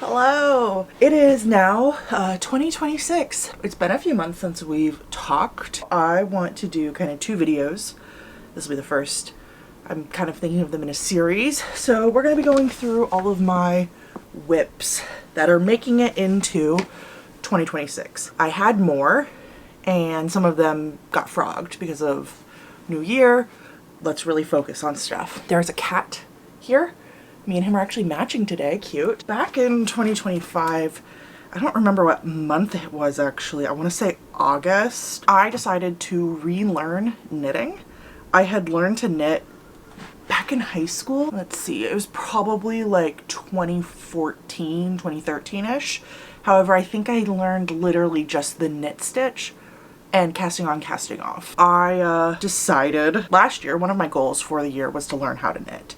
Hello! It is now 2026. It's been a few months since we've talked. I want to do kind of two videos. This will be the first. I'm kind of thinking of them in a series. So we're going to be going through all of my WIPs that are making it into 2026. I had more and some of them got frogged because of New Year. Let's really focus on stuff. There's a cat here. Me and him are actually matching today. Cute. Back in 2025, I don't remember what month it was actually. I want to say August. I decided to relearn knitting. I had learned to knit back in high school. Let's see, it was probably like 2014, 2013-ish. However, I think I learned literally just the knit stitch and casting on, casting off. I decided last year, one of my goals for the year was to learn how to knit.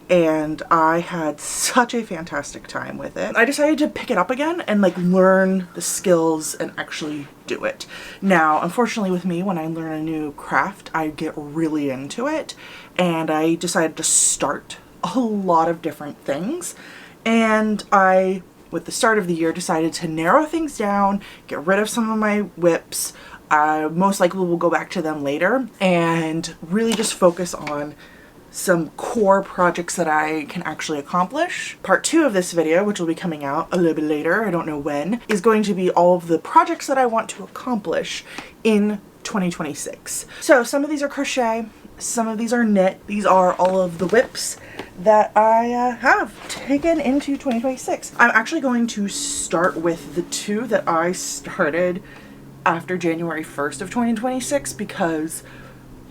And I had such a fantastic time with it. I decided to pick it up again and like learn the skills and actually do it. Now, unfortunately with me, when I learn a new craft, I get really into it. And I decided to start a lot of different things. And I, with the start of the year, decided to narrow things down, get rid of some of my WIPs. Most likely will go back to them later and really just focus on some core projects that I can actually accomplish. Part 2 of this video, which will be coming out a little bit later, I don't know when, is going to be all of the projects that I want to accomplish in 2026. So some of these are crochet, some of these are knit. These are all of the WIPs that I have taken into 2026. I'm actually going to start with the two that I started after January 1st of 2026 because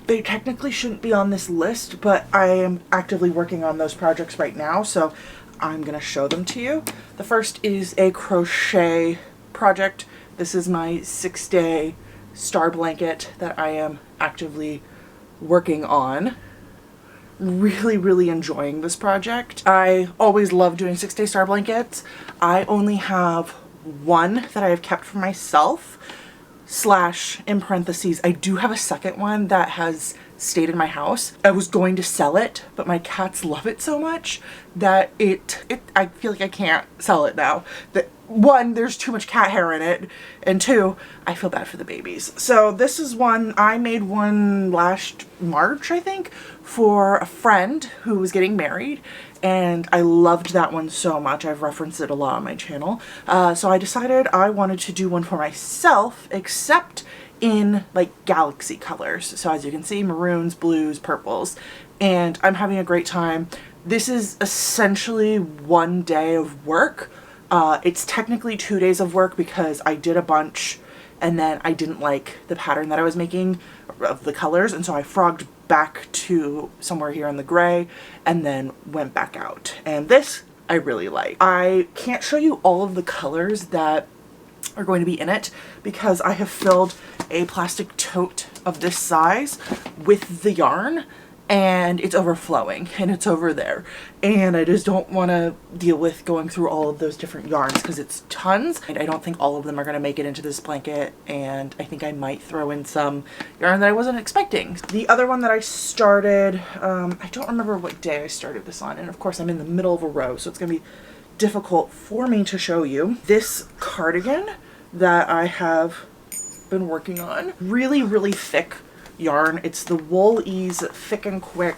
they technically shouldn't be on this list, but I am actively working on those projects right now, so I'm gonna show them to you. The first is a crochet project. This is my 6-day star blanket that I am actively working on. Really enjoying this project. I always love doing 6-day star blankets. I only have one that I have kept for myself. / in parentheses, I do have a second one that has stayed in my house. I was going to sell it, but my cats love it so much that I feel like I can't sell it now. That one, there's too much cat hair in it, and two, I feel bad for the babies. So this is one, I made one last March, I think, for a friend who was getting married, and I loved that one so much. I've referenced it a lot on my channel. So I decided I wanted to do one for myself, except in like galaxy colors. So as you can see, maroons, blues, purples, and I'm having a great time. This is essentially 1 day of work. It's technically 2 days of work because I did a bunch and then I didn't like the pattern that I was making of the colors, and so I frogged back to somewhere here in the gray and then went back out. And this I really like. I can't show you all of the colors that are going to be in it because I have filled a plastic tote of this size with the yarn and it's overflowing and it's over there, and I just don't want to deal with going through all of those different yarns because it's tons, and I don't think all of them are going to make it into this blanket, and I think I might throw in some yarn that I wasn't expecting. The other one that I started, I don't remember what day I started this on, and of course I'm in the middle of a row, so it's going to be difficult for me to show you. This cardigan that I have been working on, really thick yarn. It's the Wool Ease Thick and Quick,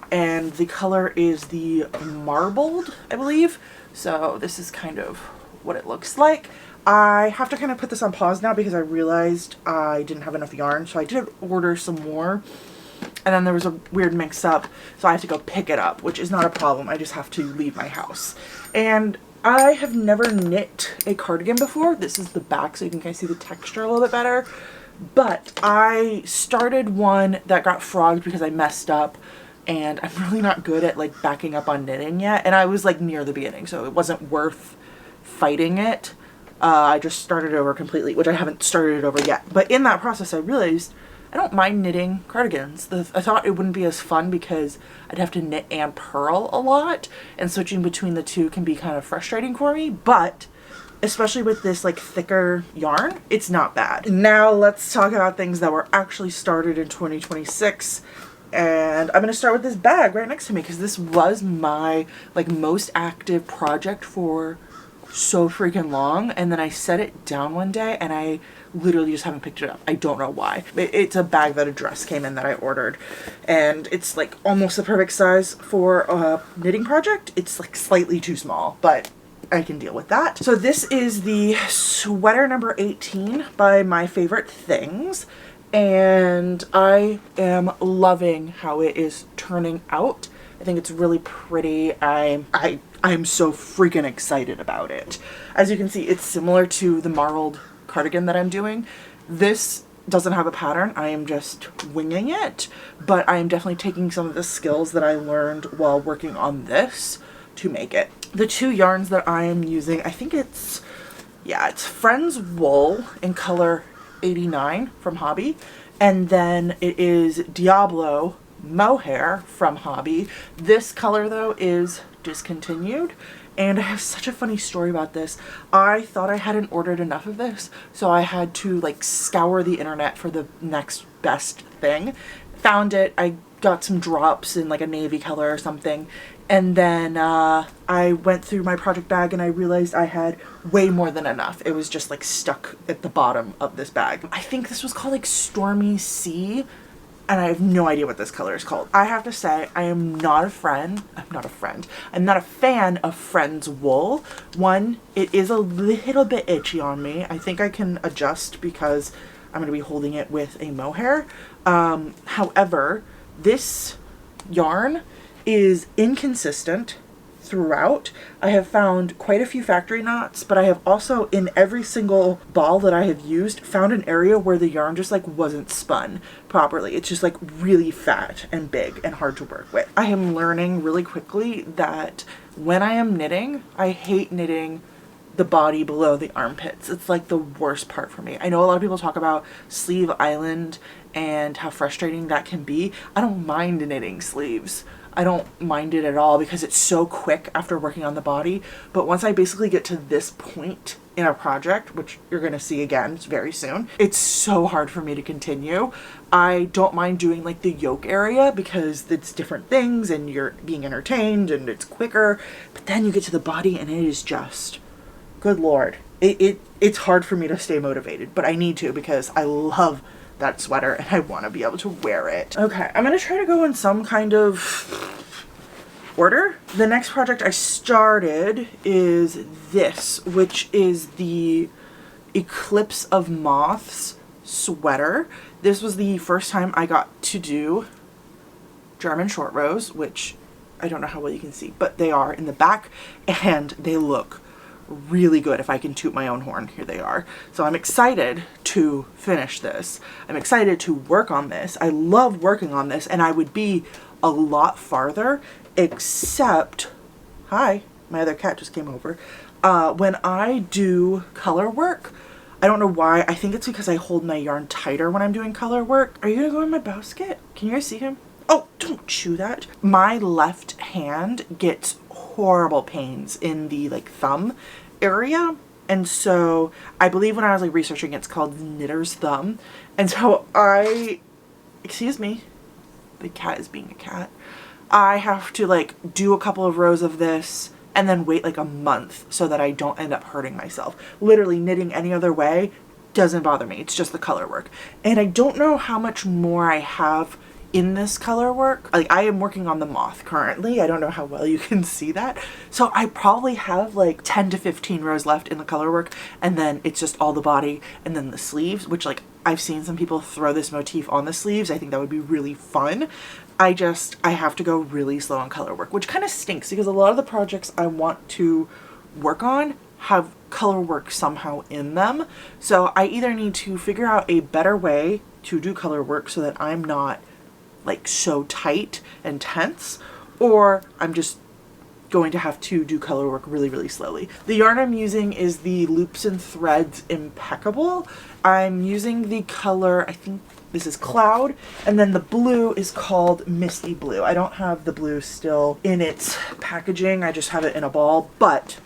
and the color is the Marbled, I believe. So this is kind of what it looks like. I have to kind of put this on pause now because I realized I didn't have enough yarn, so I did order some more, and then there was a weird mix up, so I have to go pick it up, which is not a problem. I just have to leave my house. And I have never knit a cardigan before. This is the back, so you can kind of see the texture a little bit better. But I started one that got frogged because I messed up, and I'm really not good at like backing up on knitting yet, and I was like near the beginning, so it wasn't worth fighting it. I just started over completely, which I haven't started it over yet. But in that process I realized I don't mind knitting cardigans. I thought it wouldn't be as fun because I'd have to knit and purl a lot, and switching between the two can be kind of frustrating for me, but especially with this like thicker yarn, it's not bad. Now let's talk about things that were actually started in 2026. And I'm going to start with this bag right next to me because this was my like most active project for so freaking long, and then I set it down one day and I literally just haven't picked it up. I don't know why. It's a bag that a dress came in that I ordered, and it's like almost the perfect size for a knitting project. It's like slightly too small, but I can deal with that. So this is the sweater number 18 by My Favorite Things, and I am loving how it is turning out. I think it's really pretty. I'm so freaking excited about it. As you can see, it's similar to the marled cardigan that I'm doing. This doesn't have a pattern. I am just winging it, but I am definitely taking some of the skills that I learned while working on this to make it. The two yarns that I am using, I think it's Friends Wool in color 89 from Hobby, and then it is Diablo Mohair from Hobby. This color though is discontinued, and I have such a funny story about this. I thought I hadn't ordered enough of this, so I had to like scour the internet for the next best thing. Found it. I got some drops in like a navy color or something, and then I went through my project bag and I realized I had way more than enough. It was just like stuck at the bottom of this bag. I think this was called like Stormy Sea, and I have no idea what this color is called. I have to say, I'm not a fan of Friends Wool. One, it is a little bit itchy on me. I think I can adjust because I'm going to be holding it with a mohair. However, this yarn is inconsistent throughout. I have found quite a few factory knots, but I have also, in every single ball that I have used, found an area where the yarn just like wasn't spun properly. It's just like really fat and big and hard to work with. I am learning really quickly that when I am knitting, I hate knitting the body below the armpits. It's like the worst part for me. I know a lot of people talk about sleeve island and how frustrating that can be. I don't mind knitting sleeves. I don't mind it at all because it's so quick after working on the body. But once I basically get to this point in a project, which you're going to see again very soon, it's so hard for me to continue. I don't mind doing like the yoke area because it's different things and you're being entertained and it's quicker. But then you get to the body and it is just, good Lord. It's hard for me to stay motivated, but I need to because I love that sweater and I want to be able to wear it. Okay, I'm going to try to go in some kind of order. The next project I started is this, which is the Eclipse of Moths sweater. This was the first time I got to do German short rows, which I don't know how well you can see, but they are in the back and they look really good. If I can toot my own horn, here they are. So I'm excited to finish this. I'm excited to work on this. I love working on this, and I would be a lot farther, except, hi, my other cat just came over. When I do color work, I don't know why. I think it's because I hold my yarn tighter when I'm doing color work. Are you gonna go in my basket? Can you guys see him? Oh, don't chew that. My left hand gets horrible pains in the like thumb area, and so I believe when I was like researching, it's called knitter's thumb, and so excuse me, the cat is being a cat. I have to like do a couple of rows of this and then wait like a month so that I don't end up hurting myself. Literally knitting any other way doesn't bother me. It's just the color work, and I don't know how much more I have in this color work. Like, I am working on the moth currently. I don't know how well you can see that. So I probably have like 10 to 15 rows left in the color work, and then it's just all the body and then the sleeves, which like I've seen some people throw this motif on the sleeves. I think that would be really fun. I have to go really slow on color work, which kind of stinks because a lot of the projects I want to work on have color work somehow in them. So I either need to figure out a better way to do color work so that I'm not like so tight and tense, or I'm just going to have to do color work really, really slowly. The yarn I'm using is the Loops and Threads Impeccable. I'm using the color, I think this is Cloud, and then the blue is called Misty Blue. I don't have the blue still in its packaging. I just have it in a ball, but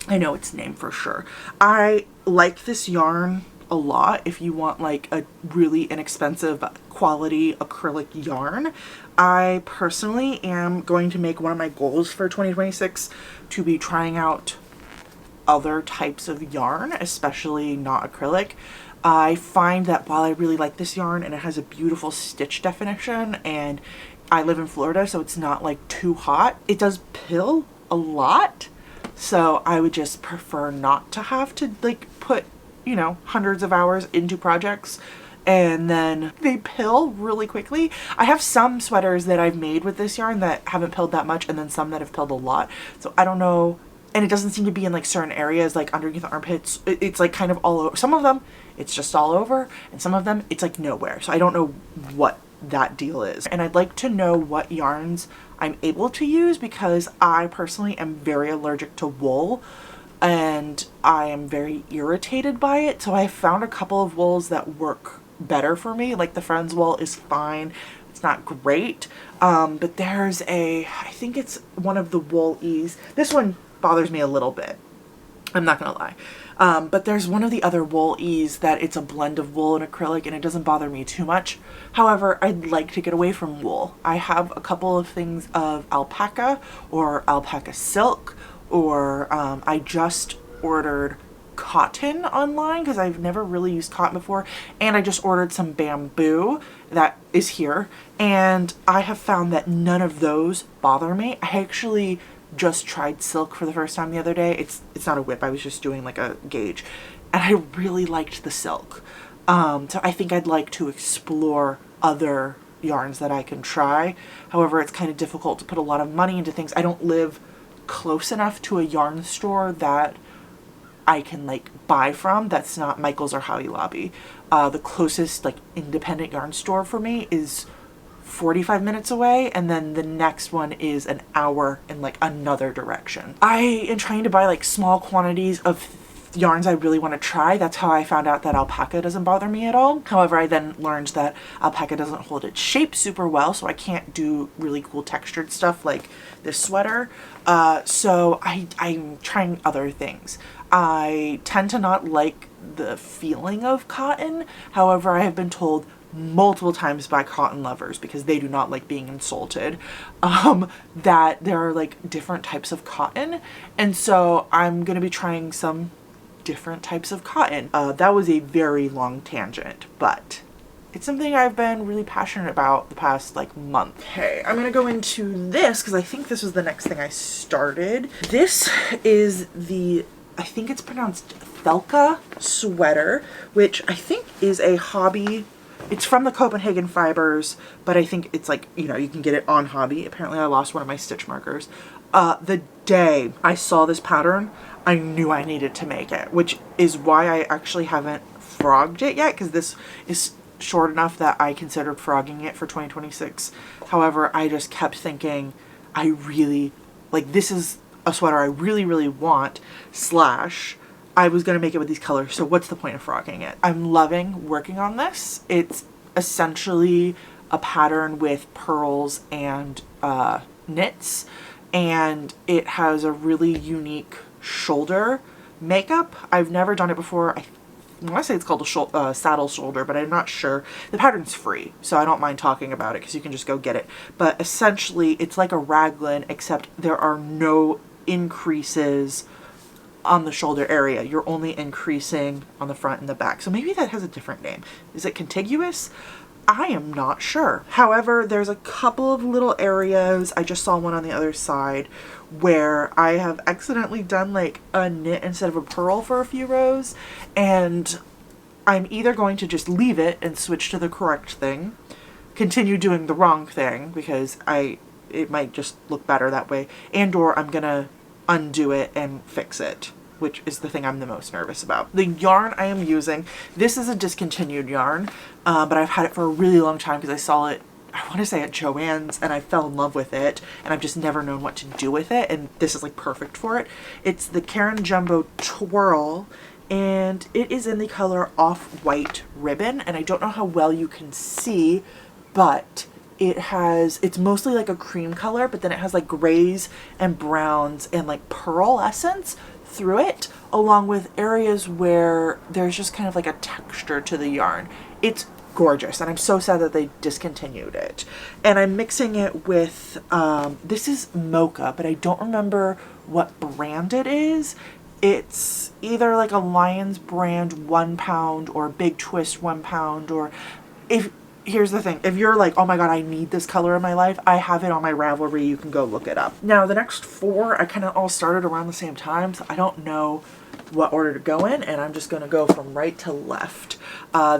I know its name for sure. I like this yarn a lot if you want like a really inexpensive quality acrylic yarn. I personally am going to make one of my goals for 2026 to be trying out other types of yarn, especially not acrylic. I find that while I really like this yarn and it has a beautiful stitch definition, and I live in Florida, so it's not like too hot, it does pill a lot. So I would just prefer not to have to like put, you know, hundreds of hours into projects and then they pill really quickly. I have some sweaters that I've made with this yarn that haven't pilled that much, and then some that have pilled a lot. So I don't know. And it doesn't seem to be in like certain areas, like underneath the armpits. It's like kind of all over. Some of them it's just all over, and some of them it's like nowhere. So I don't know what that deal is. And I'd like to know what yarns I'm able to use, because I personally am very allergic to wool and I am very irritated by it. So I found a couple of wools that work better for me. Like the Friends wool is fine. It's not great. But there's I think it's one of the wool ease. This one bothers me a little bit, I'm not gonna lie. But there's one of the other wool ease that it's a blend of wool and acrylic, and it doesn't bother me too much. However, I'd like to get away from wool. I have a couple of things of alpaca or alpaca silk, or I just ordered cotton online because I've never really used cotton before, and I just ordered some bamboo that is here, and I have found that none of those bother me. I actually just tried silk for the first time the other day. It's not a whip, I was just doing like a gauge, and I really liked the silk. So I think I'd like to explore other yarns that I can try. However, it's kind of difficult to put a lot of money into things. I don't live close enough to a yarn store that I can like buy from that's not Michael's or Hobby Lobby. The closest like independent yarn store for me is 45 minutes away, and then the next one is an hour in like another direction. I am trying to buy like small quantities of yarns I really want to try. That's how I found out that alpaca doesn't bother me at all. However, I then learned that alpaca doesn't hold its shape super well, so I can't do really cool textured stuff like this sweater. So I'm trying other things. I tend to not like the feeling of cotton. However, I have been told multiple times by cotton lovers, because they do not like being insulted, that there are like different types of cotton, and so I'm gonna be trying some different types of cotton. That was a very long tangent, but it's something I've been really passionate about the past like month. Okay, I'm gonna go into this because I think this was the next thing I started. This is the, I think it's pronounced Thelka sweater, which I think is a hobby. It's from the Copenhagen Fibers, but I think it's like, you know, you can get it on Hobby. Apparently I lost one of my stitch markers. The day I saw this pattern, I knew I needed to make it, which is why I actually haven't frogged it yet, because this is short enough that I considered frogging it for 2026. However, I just kept thinking, I really, like, this is a sweater I really, really want, slash I was going to make it with these colors, so what's the point of frogging it? I'm loving working on this. It's essentially a pattern with pearls and knits, and it has a really unique shoulder makeup. I've never done it before. I want to say it's called a saddle shoulder, but I'm not sure. The pattern's free, so I don't mind talking about it because you can just go get it. But essentially, it's like a raglan, except there are no increases on the shoulder area. You're only increasing on the front and the back. So maybe that has a different name. Is it contiguous? I am not sure. However, there's a couple of little areas. I just saw one on the other side where I have accidentally done like a knit instead of a purl for a few rows, and I'm either going to just leave it and switch to the correct thing, continue doing the wrong thing because it might just look better that way, and or I'm gonna undo it and fix it, which is the thing I'm the most nervous about. The yarn I am using, this is a discontinued yarn, but I've had it for a really long time because I saw it, I want to say at Joann's, and I fell in love with it, and I've just never known what to do with it, and this is like perfect for it. It's the Karen Jumbo Twirl, and it is in the color Off-White Ribbon, and I don't know how well you can see, but it's mostly like a cream color, but then it has like grays and browns and like pearl essence through it, along with areas where there's just kind of like a texture to the yarn. It's gorgeous, and I'm so sad that they discontinued it. And I'm mixing it with, this is Mocha, but I don't remember what brand it is. It's either like a Lions brand 1 pound or Big Twist 1 pound, or if, here's the thing, if you're like, oh my god, I need this color in my life, I have it on my Ravelry. You can go look it up. Now the next 4 I kind of all started around the same time, so I don't know what order to go in, and I'm just going to go from right to left.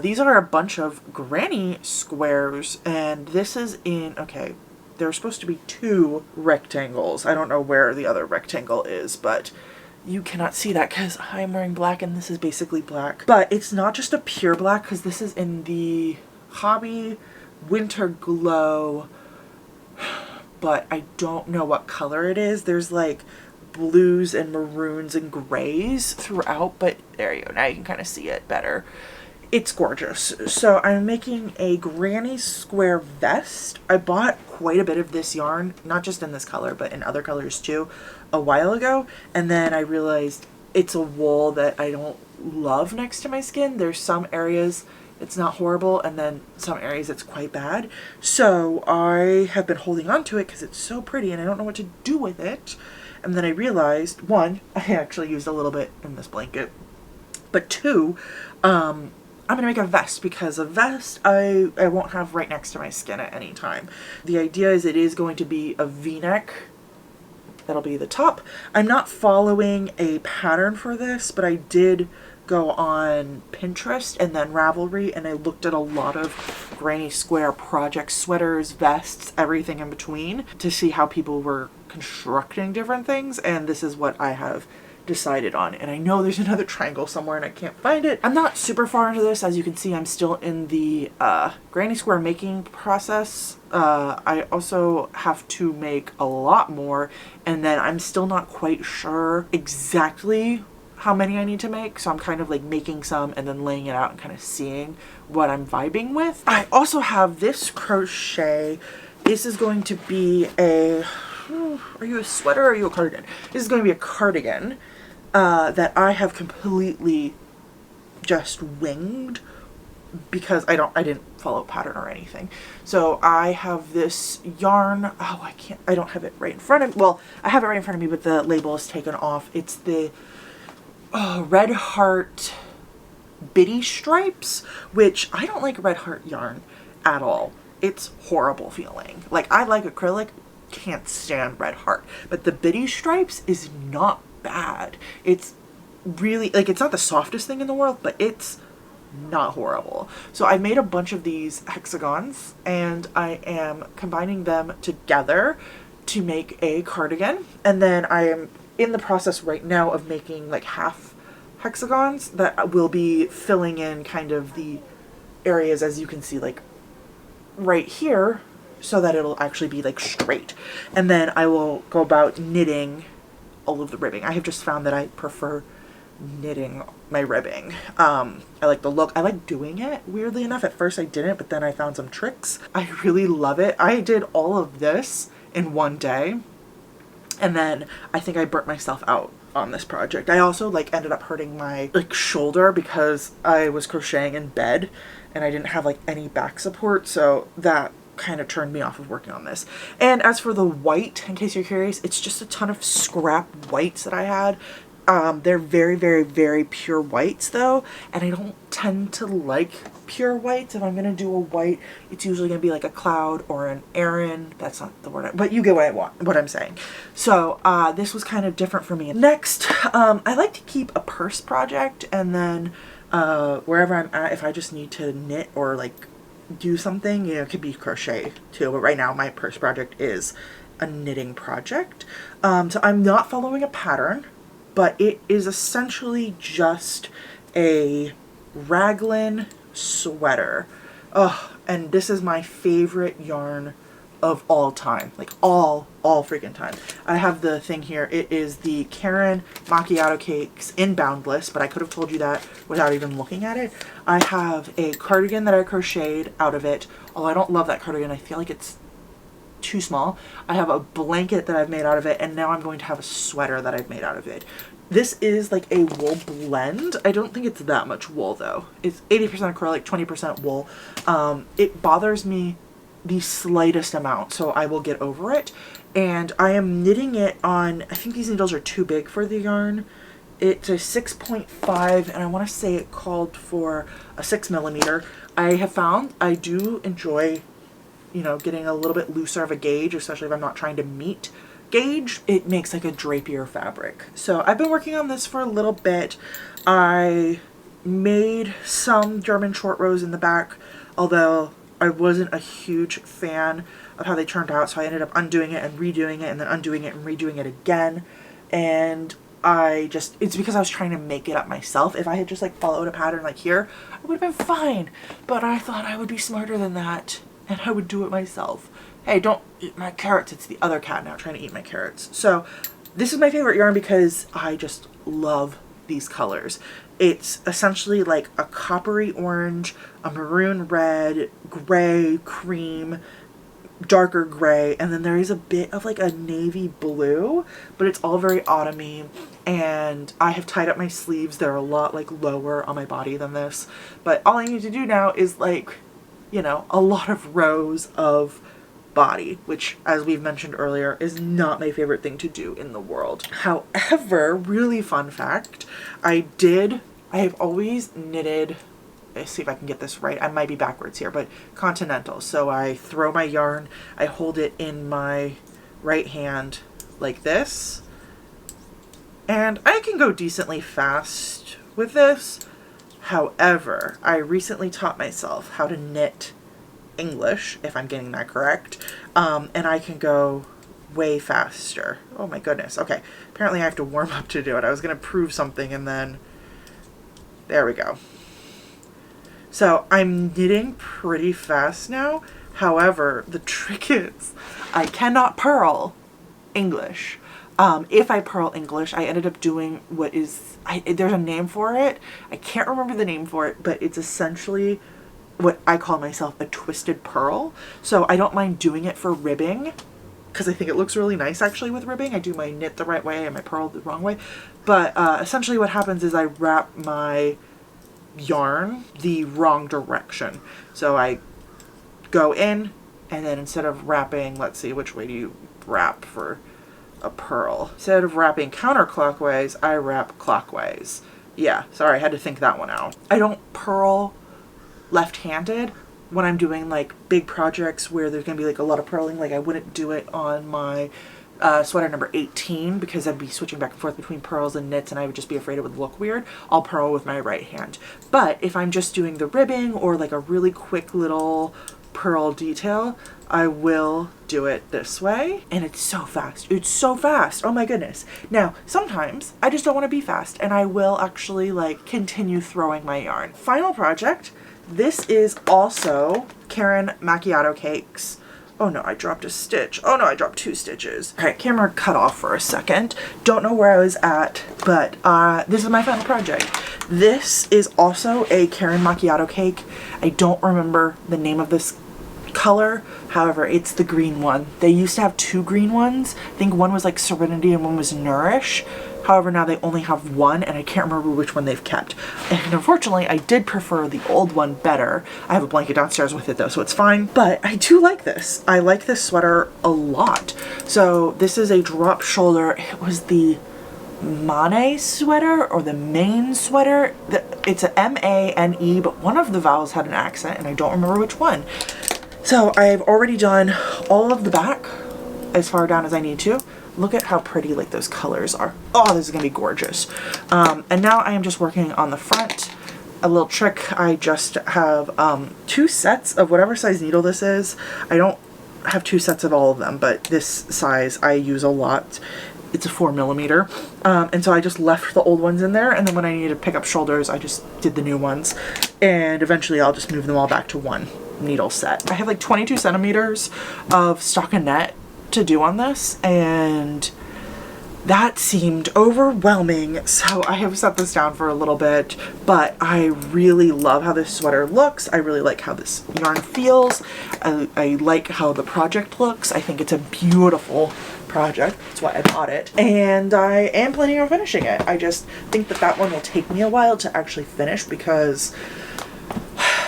These are a bunch of granny squares, and this is in, okay, there are supposed to be 2 rectangles. I don't know where the other rectangle is, but you cannot see that because I'm wearing black and this is basically black. But it's not just a pure black, because this is in the Hobby Winter Glow, but I don't know what color it is. There's like blues and maroons and grays throughout, but there you go, now you can kind of see it better. It's gorgeous. So I'm making a granny square vest. I bought quite a bit of this yarn, not just in this color but in other colors too, a while ago, and then I realized it's a wool that I don't love next to my skin. There's some areas it's not horrible, and then some areas it's quite bad. So I have been holding on to it because it's so pretty and I don't know what to do with it. And then I realized, 1, I actually used a little bit in this blanket, but 2, I'm going to make a vest, because a vest I won't have right next to my skin at any time. The idea is it is going to be a V-neck. That'll be the top. I'm not following a pattern for this, but I did go on Pinterest and then Ravelry, and I looked at a lot of granny square project sweaters, vests, everything in between, to see how people were constructing different things, and this is what I have decided on. And I know there's another triangle somewhere and I can't find it. I'm not super far into this. As you can see, I'm still in the granny square making process. I also have to make a lot more, and then I'm still not quite sure exactly how many I need to make, so I'm kind of like making some and then laying it out and kind of seeing what I'm vibing with. I also have this crochet. This is going to be a, are you a sweater or are you a cardigan? This is going to be a cardigan that I have completely just winged because I didn't follow a pattern or anything. So I have this yarn. Oh, I don't have it right in front of me. Well, I have it right in front of me, but the label is taken off. It's the Red Heart Bitty Stripes, which I don't like Red Heart yarn at all. It's horrible feeling. Like, I like acrylic, can't stand Red Heart, but the Bitty Stripes is not bad. It's really, like, it's not the softest thing in the world, but it's not horrible. So I made a bunch of these hexagons and I am combining them together to make a cardigan, and then I am in the process right now of making like half hexagons that will be filling in kind of the areas, as you can see, like right here, so that it'll actually be like straight. And then I will go about knitting all of the ribbing. I have just found that I prefer knitting my ribbing. I like the look. I like doing it, weirdly enough. At first I didn't, but then I found some tricks. I really love it. I did all of this in one day, and then I think I burnt myself out on this project. I also like ended up hurting my like shoulder because I was crocheting in bed and I didn't have like any back support, so that kind of turned me off of working on this. And as for the white, in case you're curious, it's just a ton of scrap whites that I had. They're very, very, very pure whites though, and I don't tend to like pure whites. If I'm gonna do a white, it's usually gonna be like a cloud or an Aran. That's not the word, but you get what I'm saying. So this was kind of different for me. Next, I like to keep a purse project, and then wherever I'm at, if I just need to knit or like do something, you know, it could be crochet too, but right now my purse project is a knitting project. So I'm not following a pattern, but it is essentially just a raglan sweater. Oh, and this is my favorite yarn of all time, like all freaking time. I have the thing here. It is the Karen Macchiato Cakes in Boundless, but I could have told you that without even looking at it. I have a cardigan that I crocheted out of it. Although I don't love that cardigan, I feel like it's too small. I have a blanket that I've made out of it, and now I'm going to have a sweater that I've made out of it. This is like a wool blend. I don't think it's that much wool though. It's 80% acrylic, 20% wool. It bothers me the slightest amount, so I will get over it. And I am knitting it on, I think these needles are too big for the yarn, It's a 6.5, and I want to say it called for a 6mm. I have found I do enjoy, you know, getting a little bit looser of a gauge, especially if I'm not trying to meet gauge. It makes like a drapier fabric. So I've been working on this for a little bit. I made some German short rows in the back, although I wasn't a huge fan of how they turned out, so I ended up undoing it and redoing it and then undoing it and redoing it again. And it's because I was trying to make it up myself. If I had just like followed a pattern like here, I would have been fine. But I thought I would be smarter than that and I would do it myself. Hey, don't eat my carrots. It's the other cat now trying to eat my carrots. So this is my favorite yarn because I just love these colors. It's essentially like a coppery orange, a maroon red, gray, cream, darker gray, and then there is a bit of like a navy blue, but it's all very autumny. And I have tied up my sleeves. They're a lot like lower on my body than this, but all I need to do now is like, you know, a lot of rows of body, which, as we've mentioned earlier, is not my favorite thing to do in the world. However, really fun fact, I have always knitted, let's see if I can get this right, I might be backwards here, but continental. So I throw my yarn, I hold it in my right hand like this, and I can go decently fast with this. However, I recently taught myself how to knit English, if I'm getting that correct, and I can go way faster. Oh my goodness. Okay, apparently I have to warm up to do it. I was going to prove something and then there we go. So I'm knitting pretty fast now. However, the trick is I cannot purl English. If I purl English, I ended up doing what is, there's a name for it. I can't remember the name for it, but it's essentially what I call myself a twisted purl. So I don't mind doing it for ribbing because I think it looks really nice actually with ribbing. I do my knit the right way and my purl the wrong way. But essentially what happens is I wrap my yarn the wrong direction. So I go in and then instead of wrapping, let's see, which way do you wrap for a purl? Instead of wrapping counterclockwise, I wrap clockwise. Yeah, sorry, I had to think that one out. I don't purl left-handed when I'm doing like big projects where there's gonna be like a lot of purling. Like I wouldn't do it on my sweater number 18 because I'd be switching back and forth between purls and knits and I would just be afraid it would look weird. I'll purl with my right hand. But if I'm just doing the ribbing or like a really quick little purl detail, I will do it this way. And it's so fast. It's so fast. Oh my goodness. Now, sometimes I just don't want to be fast and I will actually like continue throwing my yarn. Final project. This is also Karen Macchiato Cakes. Oh no, I dropped a stitch. Oh no, I dropped 2 stitches. All right, camera cut off for a second. Don't know where I was at, but this is my final project. This is also a Karen Macchiato cake. I don't remember the name of this color. However, it's the green one. They used to have 2 green ones. I think one was like Serenity and one was Nourish. However, now they only have one and I can't remember which one they've kept. And unfortunately, I did prefer the old one better. I have a blanket downstairs with it though, so it's fine. But I do like this. I like this sweater a lot. So this is a drop shoulder. It was the Mane sweater or the Maine sweater. It's a M-A-N-E, but one of the vowels had an accent and I don't remember which one. So I've already done all of the back as far down as I need to. Look at how pretty like those colors are. Oh, this is gonna be gorgeous. And now I am just working on the front. A little trick, I just have 2 sets of whatever size needle this is. I don't have 2 sets of all of them, but this size I use a lot. It's a 4mm. And so I just left the old ones in there, and then when I needed to pick up shoulders, I just did the new ones. And eventually I'll just move them all back to 1 needle set. I have like 22 centimeters of stockinette to do on this, and that seemed overwhelming, so I have set this down for a little bit. But I really love how this sweater looks. I really like how this yarn feels. I like how the project looks. I think it's a beautiful project. That's why I bought it, and I am planning on finishing it. I just think that that one will take me a while to actually finish because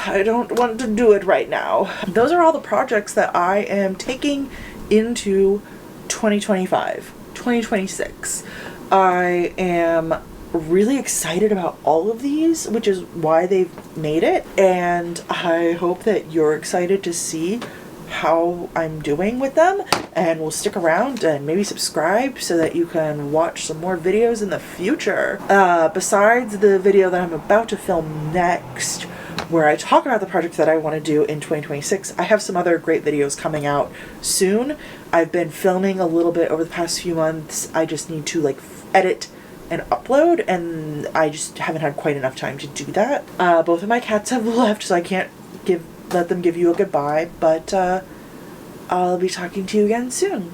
I don't want to do it right now. Those are all the projects that I am taking into 2025, 2026. I am really excited about all of these, which is why they've made it. And I hope that you're excited to see how I'm doing with them, and will stick around and maybe subscribe so that you can watch some more videos in the future. Besides the video that I'm about to film next, where I talk about the projects that I want to do in 2026, I have some other great videos coming out soon. I've been filming a little bit over the past few months. I just need to like edit and upload, and I just haven't had quite enough time to do that. Both of my cats have left, so I can't let them give you a goodbye, but I'll be talking to you again soon.